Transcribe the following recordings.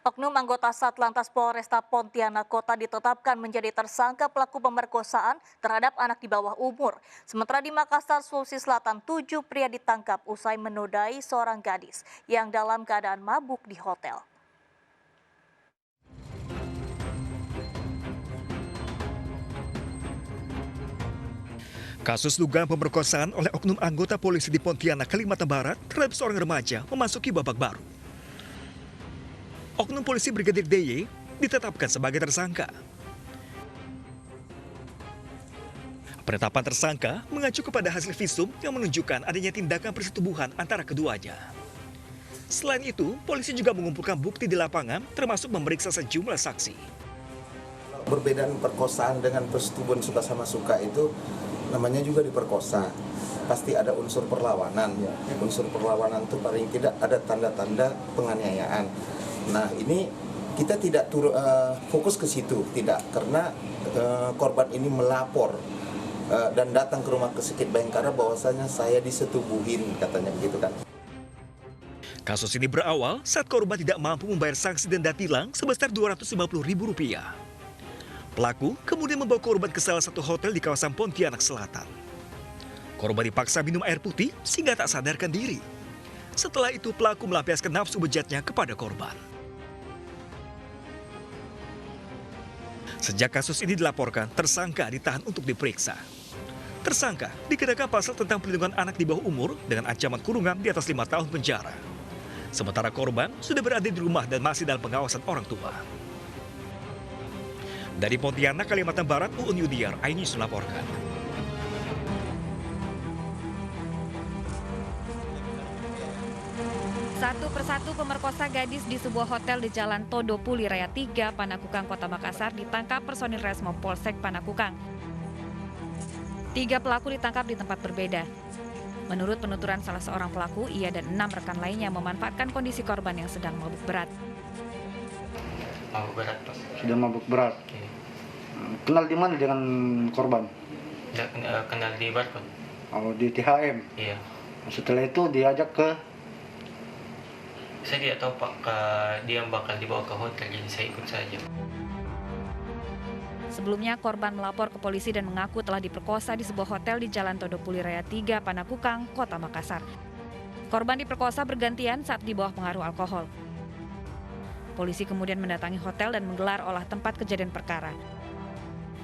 Oknum anggota Satlantas Polresta Pontianak Kota ditetapkan menjadi tersangka pelaku pemerkosaan terhadap anak di bawah umur. Sementara di Makassar, Sulawesi Selatan, 7 pria ditangkap usai menodai seorang gadis yang dalam keadaan mabuk di hotel. Kasus dugaan pemerkosaan oleh oknum anggota polisi di Pontianak, Kalimantan Barat terhadap seorang remaja memasuki babak baru. Oknum polisi Brigadir DY ditetapkan sebagai tersangka. Penetapan tersangka mengacu kepada hasil visum yang menunjukkan adanya tindakan persetubuhan antara keduanya. Selain itu, polisi juga mengumpulkan bukti di lapangan termasuk memeriksa sejumlah saksi. Perbedaan perkosaan dengan persetubuhan suka sama suka itu namanya juga diperkosa. Pasti ada unsur perlawanan. Unsur perlawanan itu paling tidak ada tanda-tanda penganiayaan. Nah, ini kita tidak fokus ke situ, tidak, karena korban ini melapor dan datang ke rumah sakit Bayangkara bahwasanya saya disetubuhin, katanya begitu kan. Kasus ini berawal saat korban tidak mampu membayar sanksi denda tilang sebesar Rp250.000. Pelaku kemudian membawa korban ke salah satu hotel di kawasan Pontianak Selatan. Korban dipaksa minum air putih sehingga tak sadarkan diri. Setelah itu pelaku melampiaskan nafsu bejatnya kepada korban. Sejak kasus ini dilaporkan, tersangka ditahan untuk diperiksa. Tersangka dikenakan pasal tentang perlindungan anak di bawah umur dengan ancaman kurungan di atas 5 tahun penjara. Sementara korban sudah berada di rumah dan masih dalam pengawasan orang tua. Dari Pontianak, Kalimantan Barat, Uun Yudiar, iNews melaporkan. Satu persatu pemerkosa gadis di sebuah hotel di Jalan Todo Puli Raya 3, Panakukang, Kota Makassar ditangkap personil Resmo Polsek Panakukang. 3 pelaku ditangkap di tempat berbeda. Menurut penuturan salah seorang pelaku, ia dan 6 rekan lainnya memanfaatkan kondisi korban yang sedang mabuk berat. Mabuk berat, Pak. Sudah mabuk berat. Iya. Kenal di mana dengan korban? Kenal di bar, Pak. Oh, di THM. Iya. Setelah itu diajak ke... Saya tidak tahu, Pak, dia bakal dibawa ke hotel, jadi saya ikut saja. Sebelumnya, korban melapor ke polisi dan mengaku telah diperkosa di sebuah hotel di Jalan Todo Puli Raya 3, Panakukang, Kota Makassar. Korban diperkosa bergantian saat di bawah pengaruh alkohol. Polisi kemudian mendatangi hotel dan menggelar olah tempat kejadian perkara.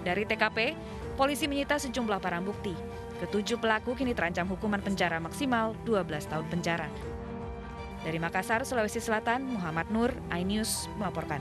Dari TKP, polisi menyita sejumlah barang bukti. Ketujuh pelaku kini terancam hukuman penjara maksimal 12 tahun penjara. Dari Makassar, Sulawesi Selatan, Muhammad Nur, iNews melaporkan.